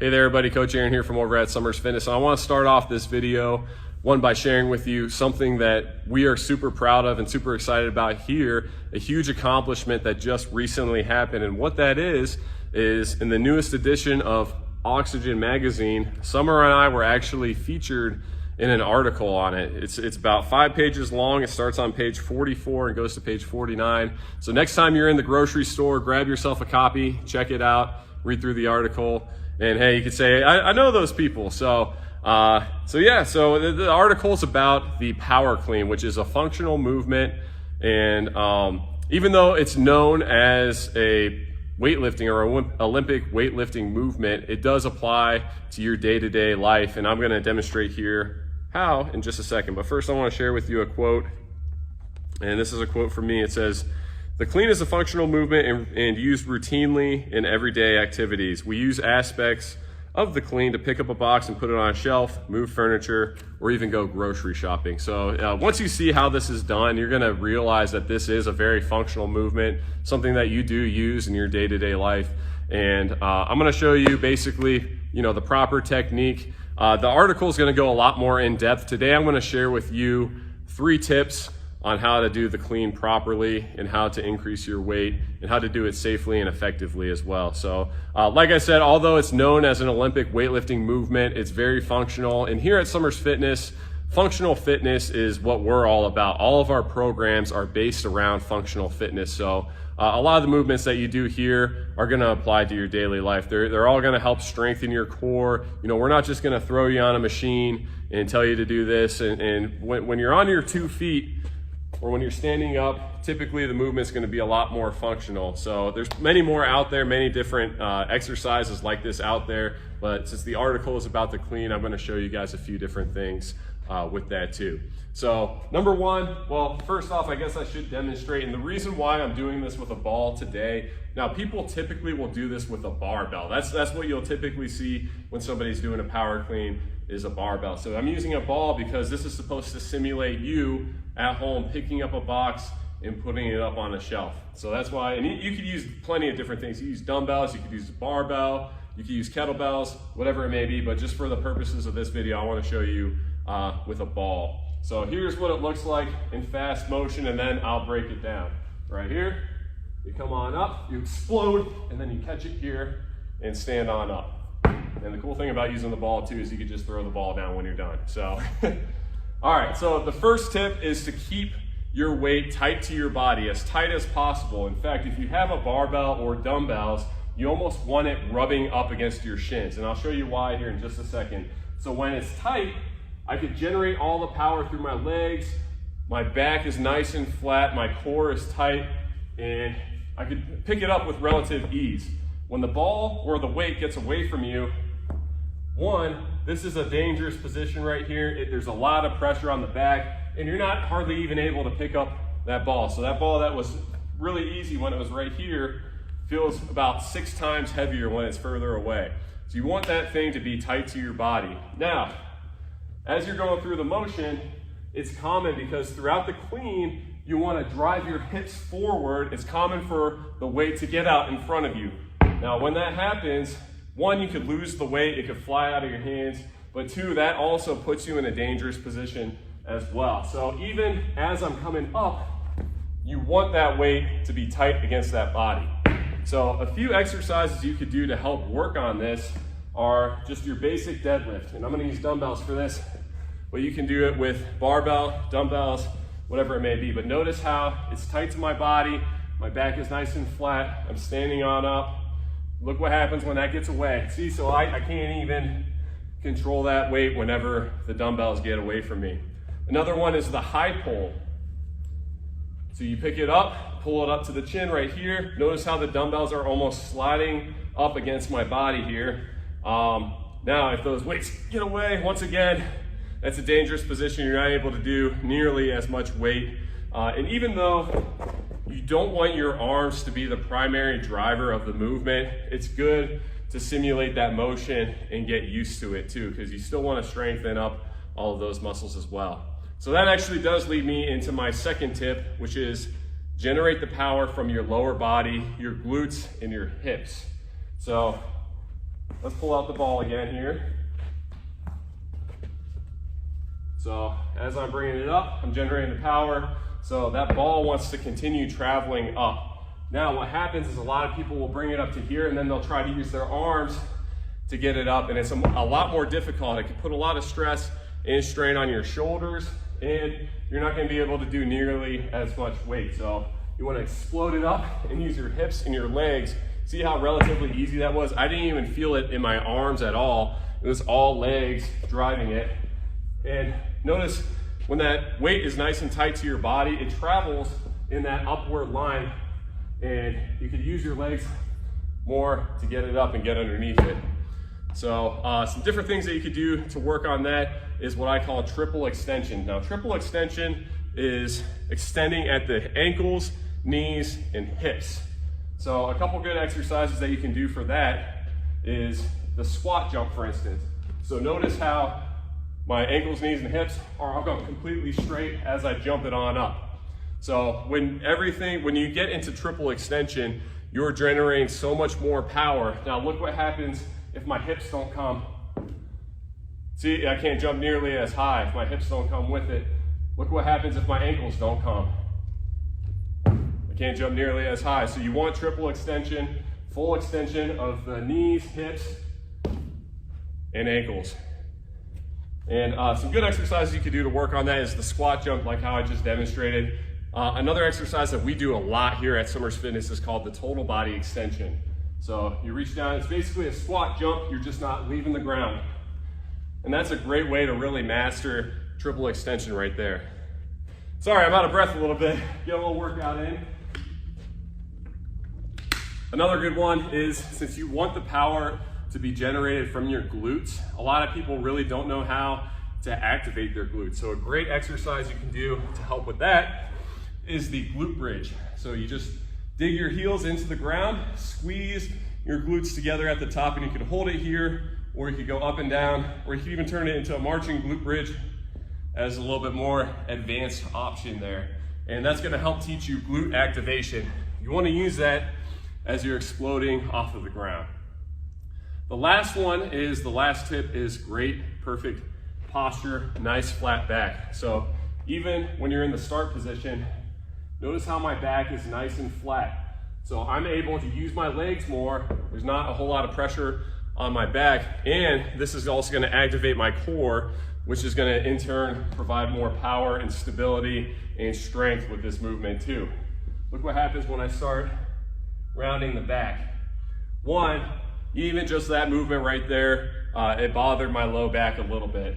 Hey there everybody, Coach Aaron here from over at Summers Fitness. And I want to start off this video, by sharing with you something that we are super proud of and super excited about here, a huge accomplishment that just recently happened. And what that is in the newest edition of Oxygen magazine, Summer and I were actually featured in an article on it. It's about 5 pages long. It starts on page 44 and goes to page 49. So next time you're in the grocery store, grab yourself a copy, check it out, read through the article. And hey, you could say, I know those people. So the article is about the power clean, which is a functional movement. And even though it's known as a weightlifting or Olympic weightlifting movement, it does apply to your day-to-day life. And I'm going to demonstrate here how in just a second. But first, I want to share with you a quote. And this is a quote from me. It says, "The clean is a functional movement and used routinely in everyday activities. We use aspects of the clean to pick up a box and put it on a shelf, move furniture, or even go grocery shopping." So once you see how this is done, you're gonna realize that this is a very functional movement, something that you do use in your day-to-day life. And I'm gonna show you basically, the proper technique. The article is gonna go a lot more in depth. Today I'm gonna share with you 3 tips on how to do the clean properly and how to increase your weight and how to do it safely and effectively as well. So like I said, although it's known as an Olympic weightlifting movement, it's very functional. And here at Summers Fitness, functional fitness is what we're all about. All of our programs are based around functional fitness. So a lot of the movements that you do here are gonna apply to your daily life. They're all gonna help strengthen your core. We're not just gonna throw you on a machine and tell you to do this. And when you're on your 2 feet, or when you're standing up, typically the movement's gonna be a lot more functional. So there's many more out there, many different exercises like this out there, but since the article is about the clean, I'm gonna show you guys a few different things with that too. So number 1, well, first off, I guess I should demonstrate, and the reason why I'm doing this with a ball today, now people typically will do this with a barbell. That's what you'll typically see when somebody's doing a power clean, is a barbell. So I'm using a ball because this is supposed to simulate you at home picking up a box and putting it up on a shelf. So that's why, and you could use plenty of different things. You use dumbbells, you could use a barbell, you could use kettlebells, whatever it may be, but just for the purposes of this video, I wanna show you with a ball. So here's what it looks like in fast motion, and then I'll break it down. Right here, you come on up, you explode, and then you catch it here and stand on up. And the cool thing about using the ball too is you can just throw the ball down when you're done. So, all right, so the first tip is to keep your weight tight to your body, as tight as possible. In fact, if you have a barbell or dumbbells, you almost want it rubbing up against your shins. And I'll show you why here in just a second. So when it's tight, I could generate all the power through my legs, my back is nice and flat, my core is tight, and I could pick it up with relative ease. When the ball or the weight gets away from you, one, this is a dangerous position right here. There's a lot of pressure on the back, and you're not hardly even able to pick up that ball. So that ball that was really easy when it was right here feels about 6 times heavier when it's further away. So you want that thing to be tight to your body. Now, as you're going through the motion, it's common because throughout the clean, you want to drive your hips forward. It's common for the weight to get out in front of you. Now, when that happens, 1, you could lose the weight, it could fly out of your hands, but 2, that also puts you in a dangerous position as well. So even as I'm coming up, you want that weight to be tight against that body. So a few exercises you could do to help work on this are just your basic deadlift. And I'm gonna use dumbbells for this, but you can do it with barbell, dumbbells, whatever it may be. But notice how it's tight to my body, my back is nice and flat, I'm standing on up. Look what happens when that gets away. See, so I can't even control that weight whenever the dumbbells get away from me. Another one is the high pull. So you pick it up, pull it up to the chin right here. Notice how the dumbbells are almost sliding up against my body here. Now, if those weights get away, once again, that's a dangerous position. You're not able to do nearly as much weight. And even though you don't want your arms to be the primary driver of the movement, it's good to simulate that motion and get used to it too, because you still want to strengthen up all of those muscles as well. So that actually does lead me into my second tip, which is generate the power from your lower body, your glutes, and your hips. So Let's pull out the ball again here. So as I'm bringing it up, I'm generating the power. So that ball wants to continue traveling up. Now what happens is a lot of people will bring it up to here and then they'll try to use their arms to get it up, and it's a lot more difficult. It can put a lot of stress and strain on your shoulders, and you're not going to be able to do nearly as much weight. So you want to explode it up and use your hips and your legs. See how relatively easy that was? I didn't even feel it in my arms at all. It was all legs driving it. And notice when that weight is nice and tight to your body, it travels in that upward line, and you could use your legs more to get it up and get underneath it. So some different things that you could do to work on that is what I call triple extension. Now, triple extension is extending at the ankles, knees, and hips. So a couple good exercises that you can do for that is the squat jump, for instance. So notice how my ankles, knees, and hips are all going completely straight as I jump it on up. So when you get into triple extension, you're generating so much more power. Now look what happens if my hips don't come. See, I can't jump nearly as high if my hips don't come with it. Look what happens if my ankles don't come. I can't jump nearly as high. So you want triple extension, full extension of the knees, hips, and ankles. And some good exercises you could do to work on that is the squat jump, like how I just demonstrated. Another exercise that we do a lot here at Summers Fitness is called the total body extension. So you reach down, it's basically a squat jump, you're just not leaving the ground. And that's a great way to really master triple extension right there. Sorry, I'm out of breath a little bit. Get a little workout in. Another good one is, since you want the power to be generated from your glutes, a lot of people really don't know how to activate their glutes. So a great exercise you can do to help with that is the glute bridge. So you just dig your heels into the ground, squeeze your glutes together at the top, and you can hold it here, or you could go up and down, or you can even turn it into a marching glute bridge as a little bit more advanced option there. And that's gonna help teach you glute activation. You wanna use that as you're exploding off of the ground. The last tip is great, perfect posture, nice flat back. So even when you're in the start position, notice how my back is nice and flat. So I'm able to use my legs more. There's not a whole lot of pressure on my back. And this is also gonna activate my core, which is gonna in turn provide more power and stability and strength with this movement too. Look what happens when I start rounding the back. One, even just that movement right there, it bothered my low back a little bit.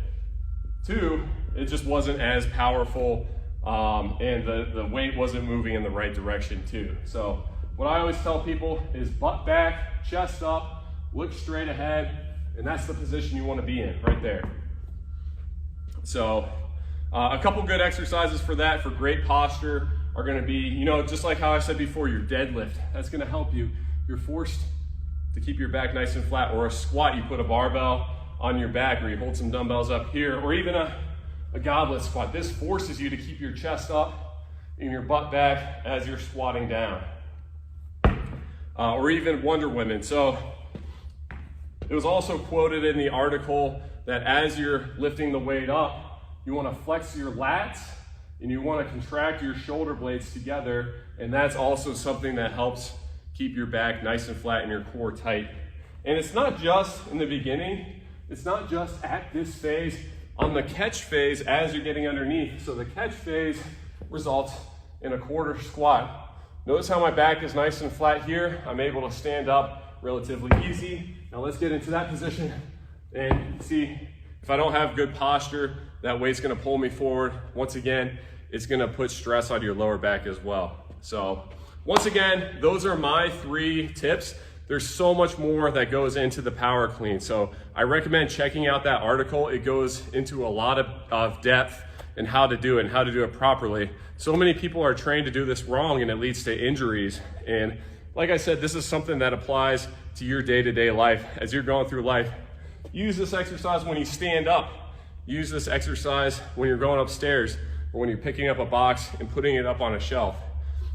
Two, it just wasn't as powerful, and the weight wasn't moving in the right direction too. So what I always tell people is butt back, chest up, look straight ahead, and that's the position you want to be in right there. So a couple good exercises for that, for great posture, are going to be, just like how I said before, your deadlift. That's going to help you. You're forced to keep your back nice and flat, or a squat, you put a barbell on your back, or you hold some dumbbells up here, or even a goblet squat. This forces you to keep your chest up and your butt back as you're squatting down. Or even Wonder Women. So it was also quoted in the article that as you're lifting the weight up, you want to flex your lats and you want to contract your shoulder blades together, and that's also something that helps keep your back nice and flat and your core tight. And it's not just in the beginning, it's not just at this phase, on the catch phase as you're getting underneath. So the catch phase results in a quarter squat. Notice how my back is nice and flat here. I'm able to stand up relatively easy. Now let's get into that position and see if I don't have good posture, that weight's gonna pull me forward. Once again, it's gonna put stress on your lower back as well. So once again, those are my 3 tips. There's so much more that goes into the power clean. So I recommend checking out that article. It goes into a lot of depth and how to do it and how to do it properly. So many people are trained to do this wrong, and it leads to injuries. And like I said, this is something that applies to your day-to-day life. As you're going through life, use this exercise when you stand up. Use this exercise when you're going upstairs, or when you're picking up a box and putting it up on a shelf.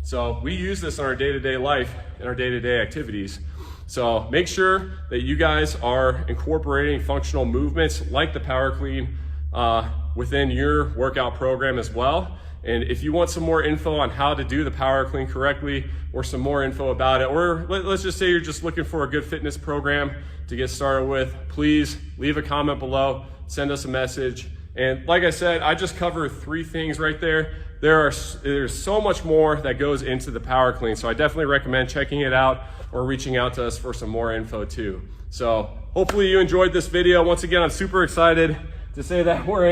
So we use this in our day-to-day life, in our day-to-day activities. So make sure that you guys are incorporating functional movements like the power clean within your workout program as well. And if you want some more info on how to do the power clean correctly, or some more info about it, or let's just say you're just looking for a good fitness program to get started with, please leave a comment below, send us a message. And like I said, I just covered 3 things right there. There's so much more that goes into the power clean. So I definitely recommend checking it out or reaching out to us for some more info too. So hopefully you enjoyed this video. Once again, I'm super excited to say that we're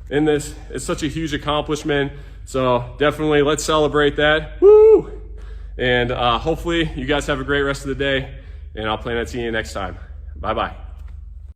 in this. It's such a huge accomplishment. So definitely let's celebrate that. Woo! And hopefully you guys have a great rest of the day, and I'll plan on seeing you next time. Bye-bye.